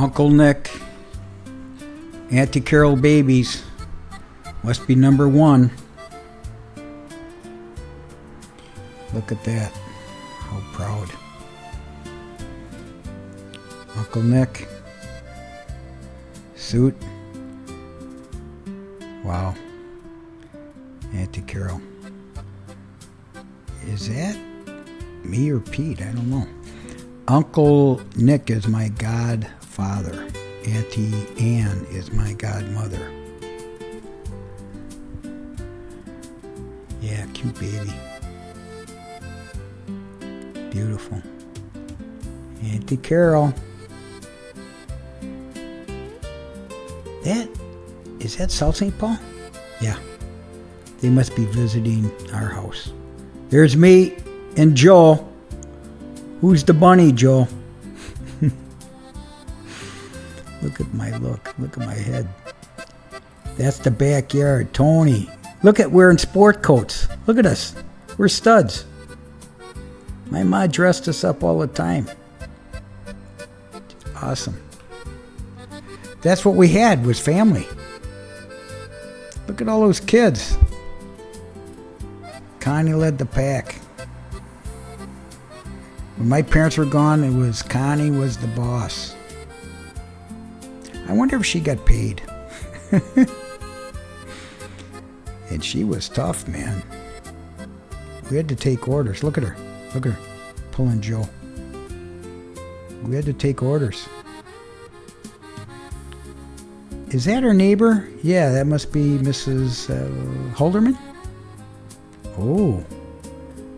Uncle Nick, Auntie Carol babies. Must be number one. Look at that. How proud. Uncle Nick. Suit. Wow. Auntie Carol. Is that me or Pete? I don't know. Uncle Nick is my godfather. Auntie Ann is my godmother. Yeah, cute baby. Beautiful. Auntie Carol. Is that South St. Paul? Yeah. They must be visiting our house. There's me and Joe. Who's the bunny, Joe? Look at my look. Look at my head. That's the backyard. Tony. Look at wearing sport coats. Look at us. We're studs. My ma dressed us up all the time. Awesome. That's what we had, was family. Look at all those kids. Connie led the pack. When my parents were gone, it was Connie was the boss. I wonder if she got paid. And she was tough, man. We had to take orders. Look at her. Look at her. Pulling Joe. We had to take orders. Is that her neighbor? Yeah, that must be Mrs. Holderman. Oh,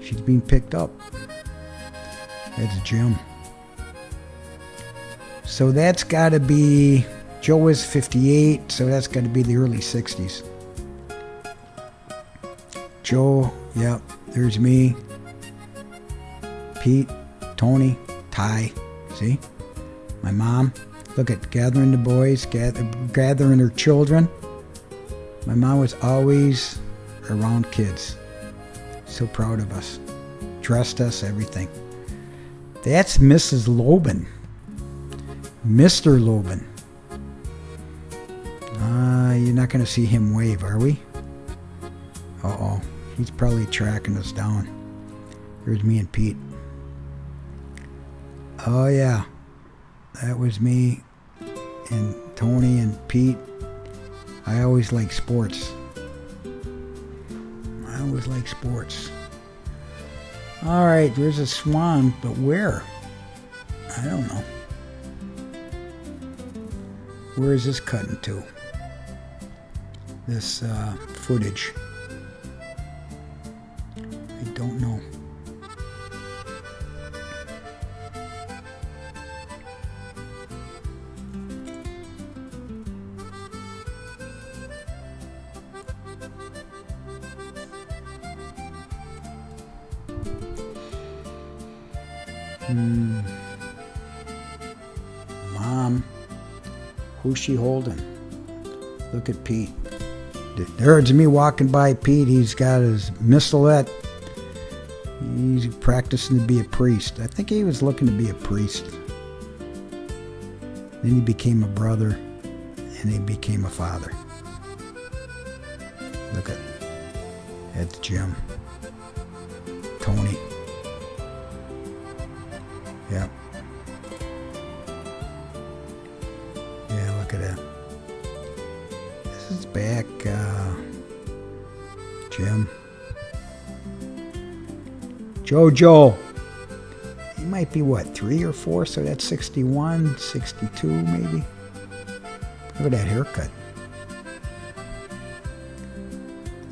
she's being picked up. That's Jim. So that's got to be, Joe is 58, so that's got to be the early 60s. Joe, yep, there's me. Pete, Tony, Ty, see? My mom. Look at gathering the boys, gathering her children. My mom was always around kids. So proud of us. Dressed us, everything. That's Mrs. Loban. Mr. Loban. You're not going to see him wave, are we? Uh-oh. He's probably tracking us down. Here's me and Pete. Oh, yeah. That was me and Tony and Pete. I always like sports. I always like sports. All right, there's a swan, but where? I don't know. Where is this cutting to? This footage. I don't know. Mom, who's she holding? Look at Pete. There's me walking by Pete. He's got his missalette. He's practicing to be a priest. I think he was looking to be a priest. Then he became a brother, and he became a father. Look at that's Jim. Tony. Yeah. Yeah, look at that. This is back, Jim. Jojo. He might be, what, 3 or 4? So that's 61, 62 maybe. Look at that haircut.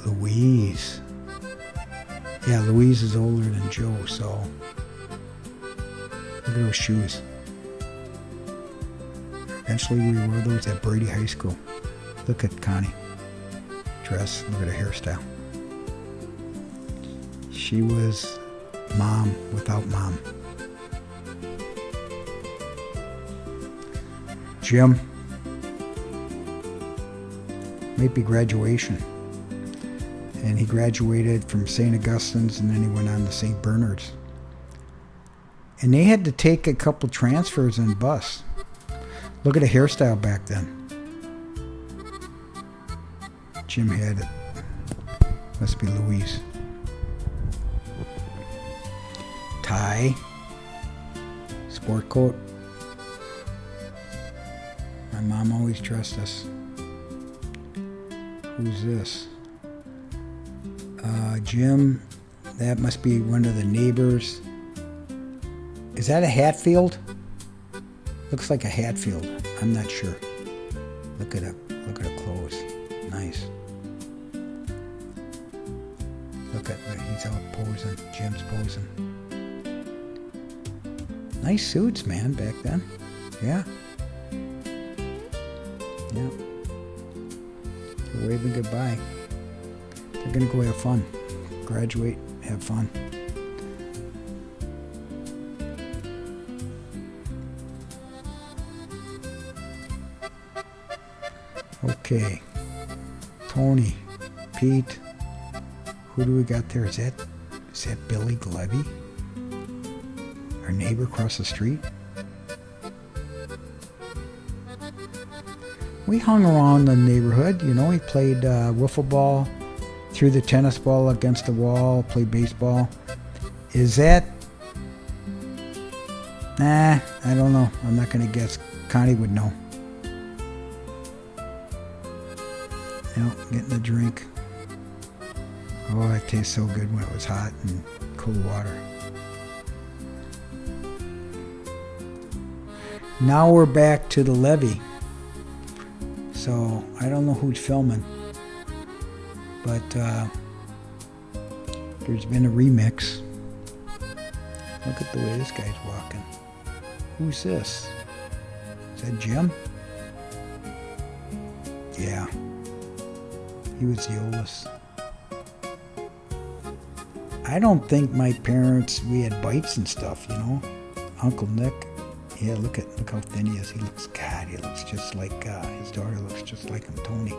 Louise. Yeah, Louise is older than Joe, so... Look at those shoes. Eventually we wore those at Brady High School. Look at Connie. Dress. Look at her hairstyle. She was mom without mom. Jim. Might be graduation. And he graduated from St. Augustine's and then he went on to St. Bernard's. And they had to take a couple transfers in bus. Look at the hairstyle back then. Jim had it. Must be Louise. Tie. Sport coat. My mom always dressed us. Who's this? Jim. That must be one of the neighbors. Is that a Hatfield? Looks like a Hatfield. I'm not sure. Look at her clothes. Nice. Look at he's out posing. Jim's posing. Nice suits, man, back then. Yeah. Yeah. They're waving goodbye. They're gonna go have fun. Graduate, have fun. Okay. Tony, Pete. Who do we got there? Is that Billy Glevy? Our neighbor across the street? We hung around the neighborhood, you know. We played wiffle ball, threw the tennis ball against the wall, played baseball. Is that... Nah, I don't know. I'm not going to guess. Connie would know. No, getting a drink. Oh, it tastes so good when it was hot and cool water. Now we're back to the levee. So, I don't know who's filming. But, there's been a remix. Look at the way this guy's walking. Who's this? Is that Jim? Yeah. He was the oldest. I don't think my parents, we had bites and stuff, you know. Uncle Nick. Yeah, look how thin he is. He looks just like, his daughter looks just like him, Tony.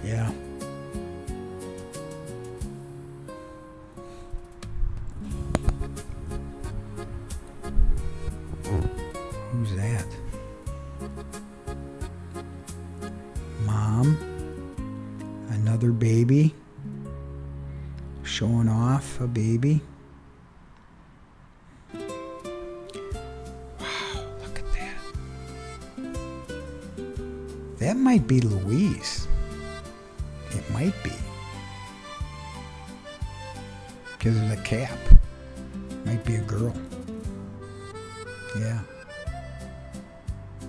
Yeah. Who's that? Mom. Another baby. Showing off a baby. Wow, look at that. That might be Louise. It might be. Because of the cap. Might be a girl. Yeah.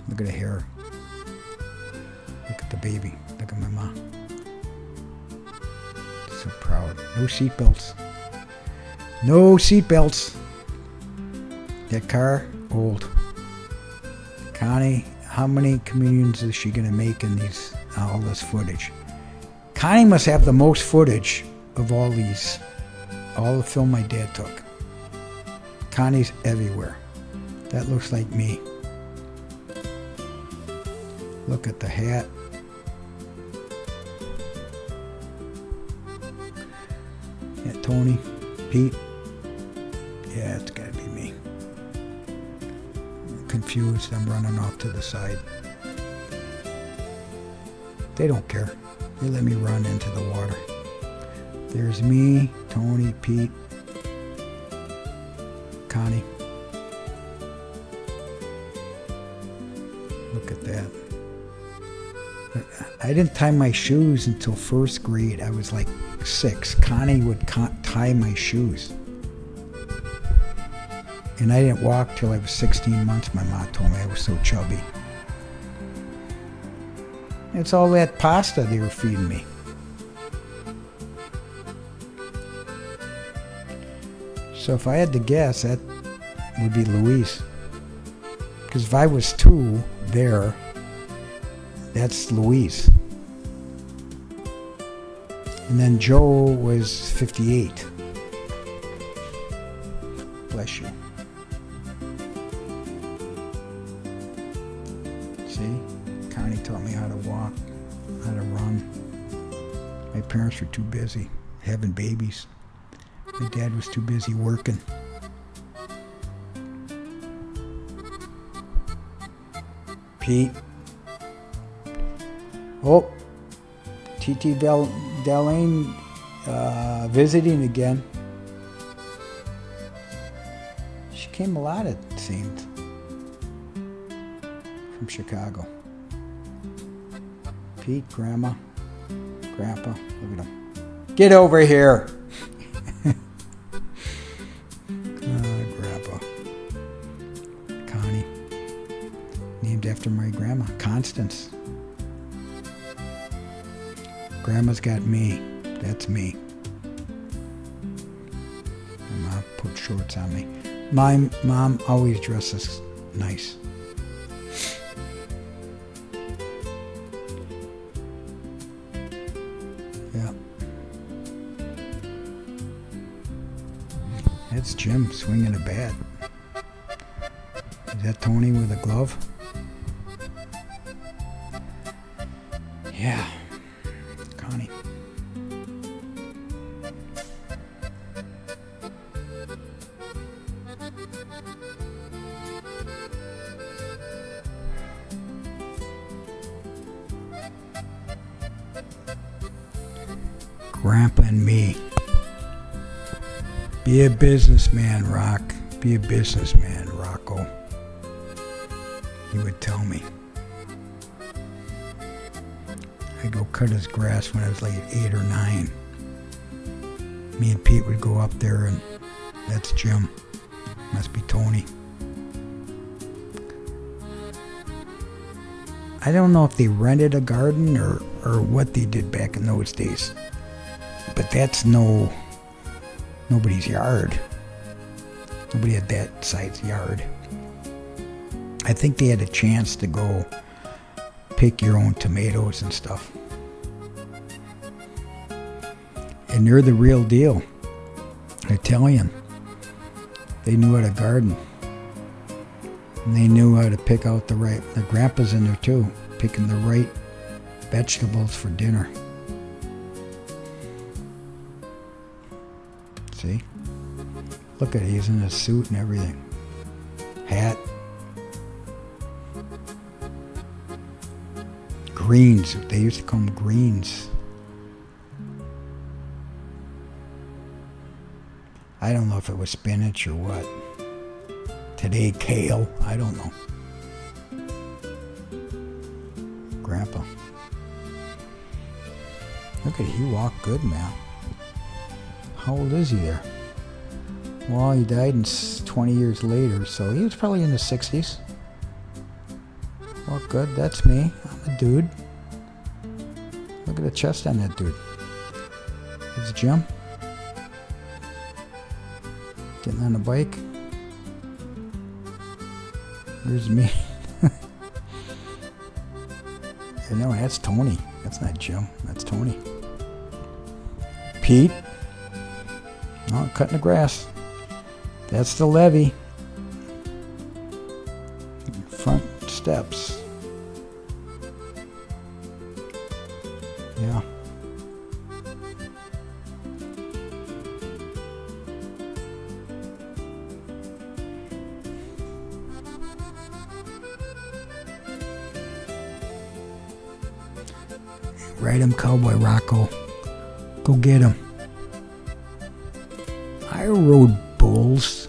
Look at the hair. Look at the baby. Look at my mom. So proud. No seatbelts. No seatbelts. That car, old. Connie, how many communions is she gonna make in all this footage? Connie must have the most footage of all the film my dad took. Connie's everywhere. That looks like me. Look at the hat. Yeah, Tony, Pete. Yeah, it's gotta be me. I'm confused. I'm running off to the side. They don't care. They let me run into the water. There's me, Tony, Pete, Connie. Look at that. I didn't tie my shoes until first grade. I was like 6. Connie would tie my shoes. And I didn't walk till I was 16 months. My mom told me I was so chubby. It's all that pasta they were feeding me. So if I had to guess, that would be Louise. Because if I was 2 there, that's Louise. And then Joe was 58. Bless you. See? Connie taught me how to walk, how to run. My parents were too busy having babies. My dad was too busy working. Pete. Oh, T.T. Delane visiting again. She came a lot, it seemed, from Chicago. Pete, Grandma, Grandpa, look at him. Get over here! Grandpa. Connie. Named after my grandma, Constance. Grandma's got me. That's me. My mom put shorts on me. My mom always dresses nice. Yeah. That's Jim swinging a bat. Is that Tony with a glove? Yeah. Connie. Grandpa and me. Be a businessman, Rock. Be a businessman, Rocco. He would tell me. I'd go cut his grass when I was like 8 or 9. Me and Pete would go up there, and that's Jim. Must be Tony. I don't know if they rented a garden or what they did back in those days. But that's nobody's yard. Nobody had that size yard. I think they had a chance to go pick your own tomatoes and stuff. And they're the real deal. Italian. They knew how to garden. And they knew how to pick out the grandpa's in there too, picking the right vegetables for dinner. See? Look at it, he's in a suit and everything. Hat. Greens, they used to call them greens. I don't know if it was spinach or what. Today, kale, I don't know. Grandpa. Look at it, he walked good, man. How old is he there? Well, he died 20 years later, so he was probably in the 60s. Well, good, that's me. I'm a dude. Look at the chest on that dude. It's Jim. Getting on the bike. There's me. No, that's Tony. That's not Jim. That's Tony. Pete. Oh, cutting the grass. That's the levee. Front steps. Yeah. Ride him, Cowboy Rocco. Go get him. I rode bulls.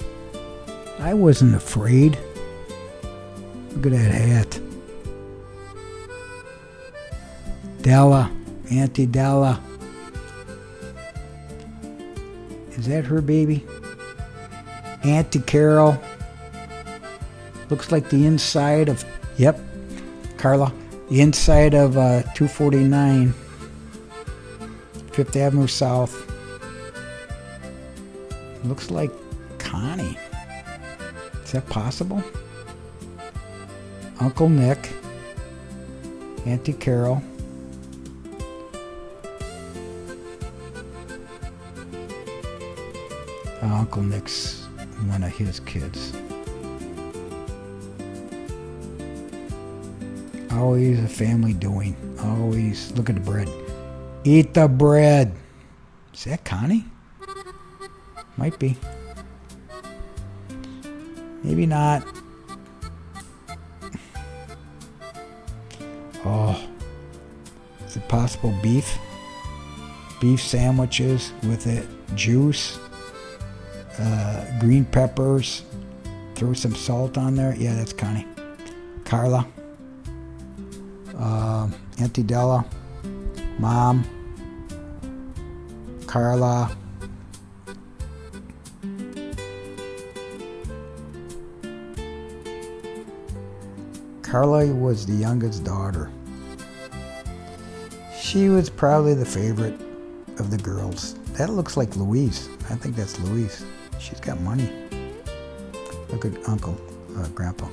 I wasn't afraid. Look at that hat. Della. Auntie Della. Is that her baby? Auntie Carol. Looks like the inside of... Yep. Carla. The inside of 249. 5th Avenue South. Looks like Connie. Is that possible? Uncle Nick. Auntie Carol. Uncle Nick's one of his kids. Always a family doing. Always. Look at the bread. Eat the bread. Is that Connie? Might be. Maybe not. Oh, is it possible beef? Beef sandwiches with it, juice, green peppers, throw some salt on there. Yeah, that's Connie. Carla, Auntie Della, Mom, Carla, Carla was the youngest daughter. She was probably the favorite of the girls. That looks like Louise. I think that's Louise. She's got money. Look at Uncle, Grandpa.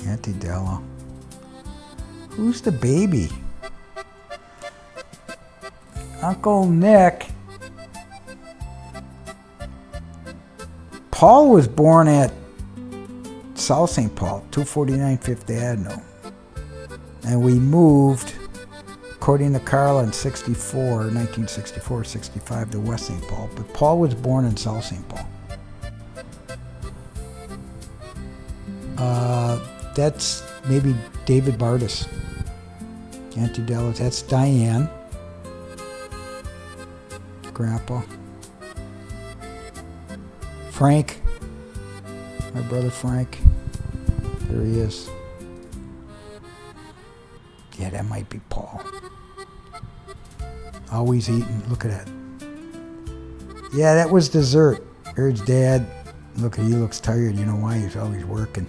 Auntie Della. Who's the baby? Uncle Nick. Paul was born at South St. Paul, 249 Fifth Avenue. And we moved, according to Carla, in 1964, 65 to West St. Paul. But Paul was born in South St. Paul. That's maybe David Bardis. Auntie Della's. That's Diane. Grandpa. Frank. My brother Frank. There he is. Yeah, that might be Paul. Always eating. Look at that. Yeah, that was dessert. There's Dad. Look, he looks tired. You know why? He's always working.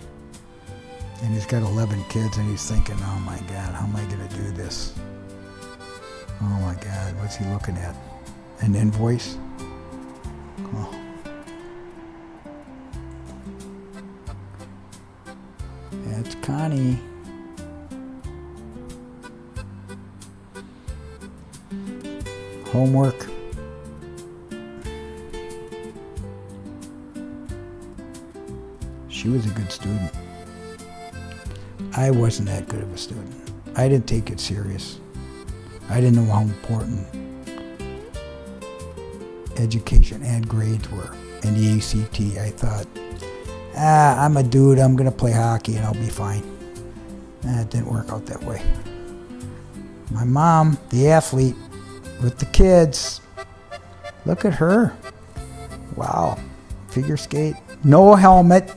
And he's got 11 kids, and he's thinking, oh my God, how am I going to do this? Oh my God, what's he looking at? An invoice? Oh. That's Connie. Homework. She was a good student. I wasn't that good of a student. I didn't take it serious. I didn't know how important education and grades were. And the ACT, I thought, I'm a dude, I'm going to play hockey and I'll be fine. It didn't work out that way. My mom, the athlete, with the kids, look at her. Wow. Figure skate. No helmet.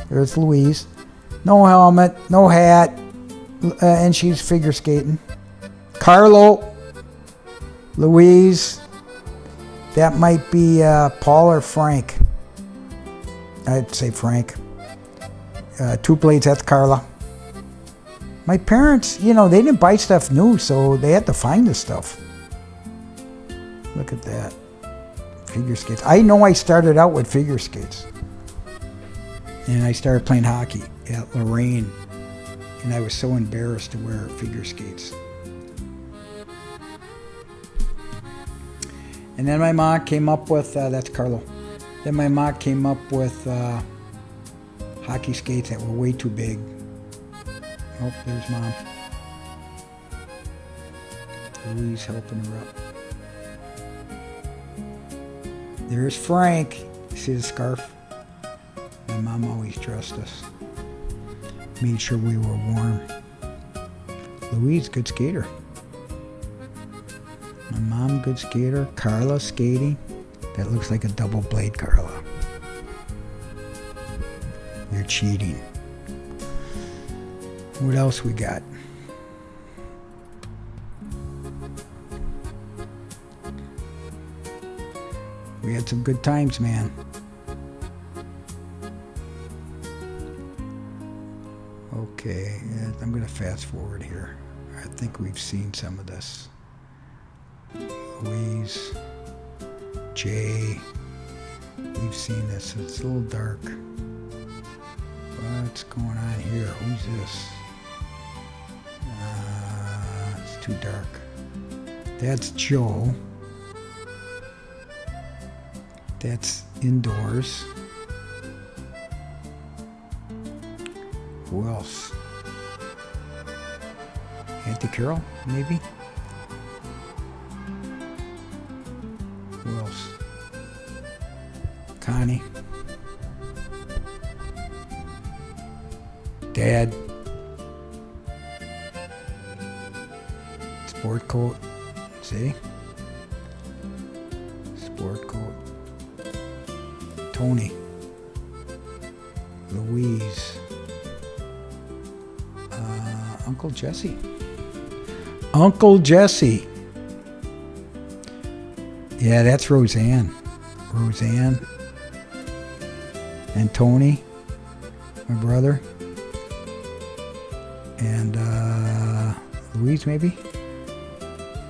There's Louise. No helmet, no hat, and she's figure skating. Carlo, Louise, that might be Paul or Frank. I'd say Frank. Two blades, that's Carla. My parents, they didn't buy stuff new, so they had to find the stuff. Look at that. Figure skates. I know I started out with figure skates. And I started playing hockey at Lorraine, and I was so embarrassed to wear figure skates. And then my mom came up with, that's Carlo. Then my mom came up with hockey skates that were way too big. Oh, there's Mom. Louise helping her up. There's Frank. See the scarf? My mom always dressed us. Made sure we were warm. Louise, good skater. My mom, good skater. Carla, skating. That looks like a double blade, Carla. You're cheating. What else we got? We had some good times, man. Okay, I'm going to fast forward here. I think we've seen some of this. Louise, Jay, we've seen this. It's a little dark. What's going on here? Who's this? It's too dark. That's Joe. That's indoors. Who else? Auntie Carol, maybe? Who else? Connie. Dad. Sport coat. See? Sport coat. Tony. Louise. Uncle Jesse. Uncle Jesse. Yeah, that's Roseanne. Roseanne. And Tony, my brother. And Louise, maybe.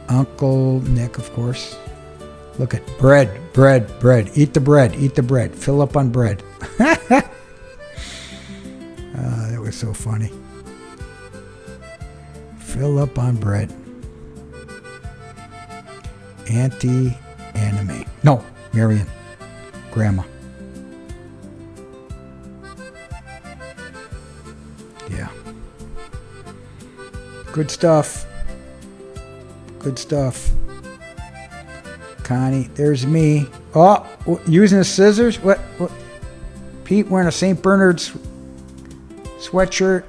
Uncle Nick, of course. Look at bread. Eat the bread. Eat the bread. Fill up on bread. That was so funny. Fill up on bread. Auntie Anime. No, Marion. Grandma. Yeah. Good stuff. Good stuff. Connie. There's me. Oh, using the scissors? What? Pete wearing a St. Bernard's sweatshirt.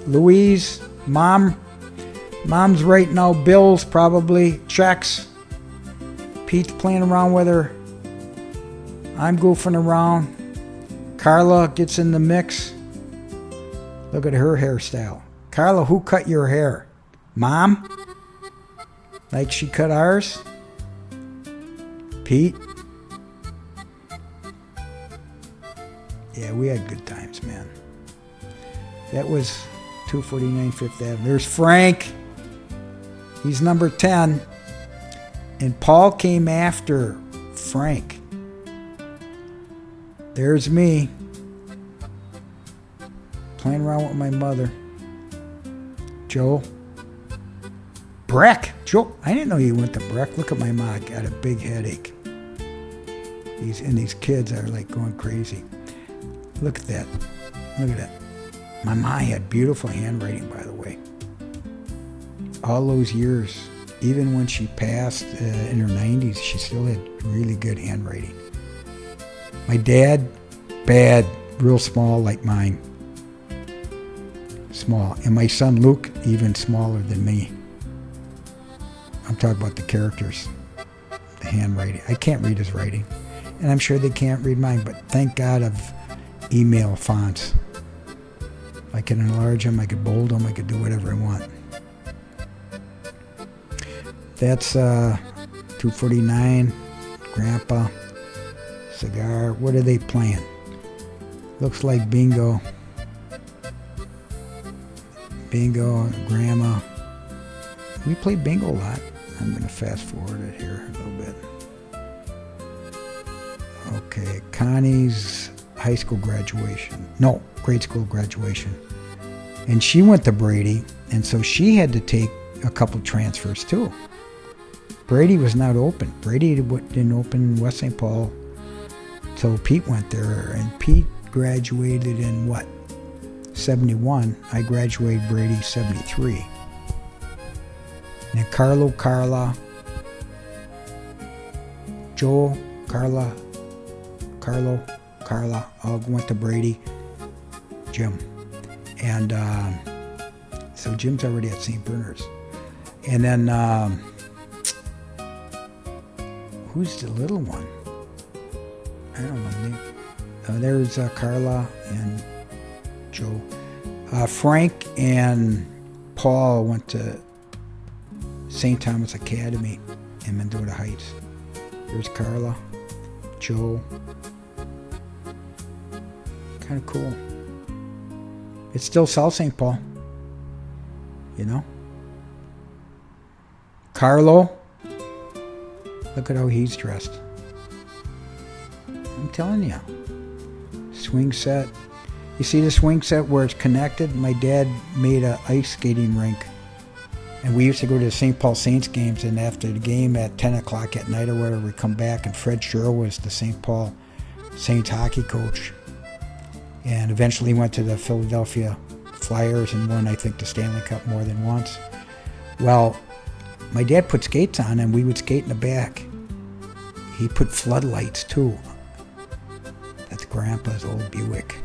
Louise. Mom's writing out bills, probably. Checks. Pete's playing around with her. I'm goofing around. Carla gets in the mix. Look at her hairstyle. Carla, who cut your hair? Mom? Like she cut ours? Pete? Yeah, we had good times, man. That was 249 Fifth Avenue. There's Frank. He's number 10. And Paul came after Frank. There's me. Playing around with my mother. Joe. Breck. Joe. I didn't know you went to Breck. Look at my mom. Got a big headache. These kids are like going crazy. Look at that. Look at that. My mom had beautiful handwriting, by the way. All those years, even when she passed in her 90s, she still had really good handwriting. My dad, bad, real small like mine. Small. And my son Luke, even smaller than me. I'm talking about the characters, the handwriting. I can't read his writing. And I'm sure they can't read mine, but thank God of email fonts. I can enlarge them, I could bold them, I could do whatever I want. That's 249, Grandpa, cigar. What are they playing? Looks like bingo. Bingo, Grandma. We played bingo a lot. I'm going to fast forward it here a little bit. Okay, Connie's high school graduation. No, grade school graduation. And she went to Brady, and so she had to take a couple transfers too. Brady was not open. Brady didn't open West St. Paul till Pete went there, and Pete graduated in what? 71. I graduated Brady 73. And then Carla, Joe, Carla, all went to Brady. Jim. And so Jim's already at St. Bernard's. And then, who's the little one? I don't know. There's Carla and Joe. Frank and Paul went to St. Thomas Academy in Mendota Heights. There's Carla, Joe. Kind of cool. It's still South St. Paul. You know? Carlo. Look at how he's dressed. I'm telling you. Swing set. You see the swing set where it's connected? My dad made an ice skating rink. And we used to go to the St. Paul Saints games, and after the game at 10 o'clock at night or whatever, we'd come back, and Fred Scherr was the St. Paul Saints hockey coach. And eventually went to the Philadelphia Flyers and won, I think, the Stanley Cup more than once. Well, my dad put skates on, and we would skate in the back. He put floodlights, too, Grandpa's old Buick.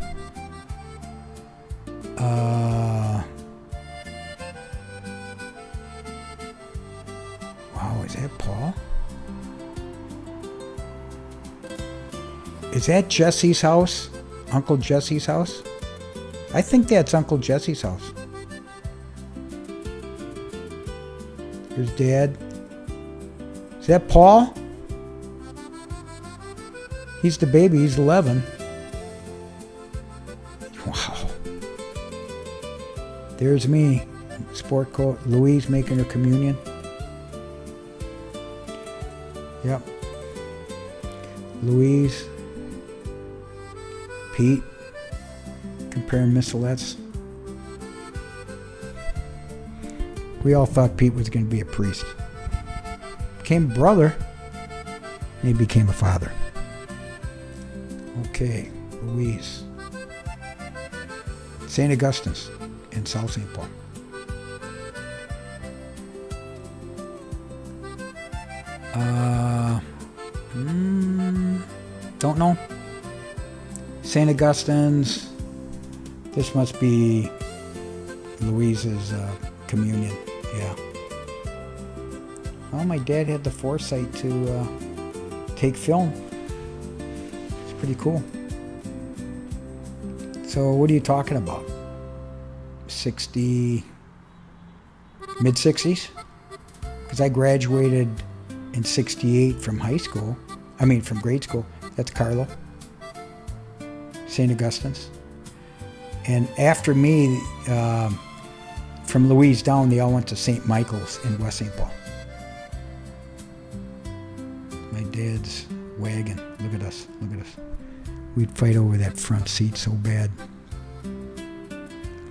Wow, is that Paul? Is that Jesse's house? Uncle Jesse's house? I think that's Uncle Jesse's house. Here's Dad. Is that Paul? He's the baby. He's 11. Wow. There's me. Sport coat. Louise making her communion. Yep. Louise. Pete. Comparing missalettes. We all thought Pete was going to be a priest. Became a brother. And he became a father. Okay, Louise. St. Augustine's in South St. Paul. Don't know. St. Augustine's. This must be Louise's communion. Yeah. Well, my dad had the foresight to take film. It's pretty cool. So what are you talking about? 60, mid-60s? Because I graduated in 68 from high school. From grade school. That's Carlo. St. Augustine's. And after me, from Louise down, they all went to St. Michael's in West St. Paul. My dad's wagon. Look at us. Look at us. We'd fight over that front seat so bad.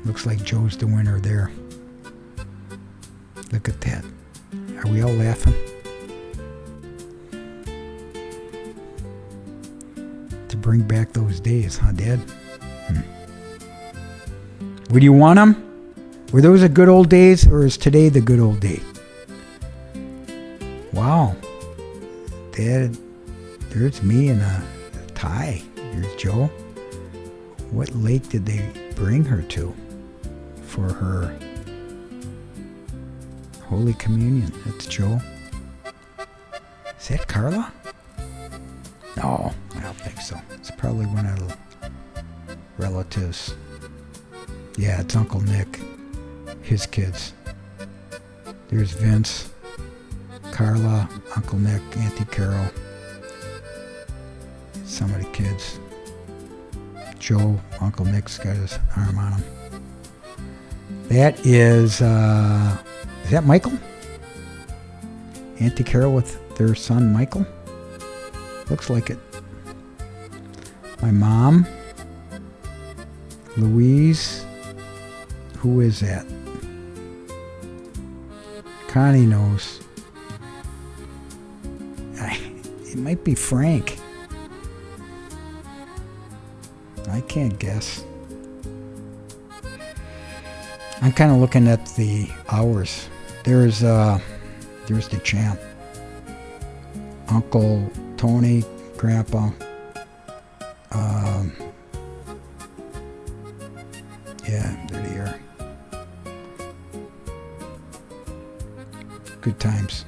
Looks like Joe's the winner there. Look at that. Are we all laughing? To bring back those days, huh, Dad? Would you want them? Were those the good old days, or is today the good old day? Wow. Dad, there's me in a tie. Here's Joe. What lake did they bring her to for her Holy Communion? That's Joe. Is that Carla? No, I don't think so. It's probably one of the relatives. Yeah, it's Uncle Nick. His kids. There's Vince, Carla, Uncle Nick, Auntie Carol. Some of the kids. Joe, Uncle Nick's got his arm on him. That is that Michael? Auntie Carol with their son Michael? Looks like it. My mom, Louise. Who is that? Connie knows. It might be Frank. I can't guess. I'm kind of looking at the hours. There's the champ. Uncle Tony, Grandpa. Yeah, there they are. Good times.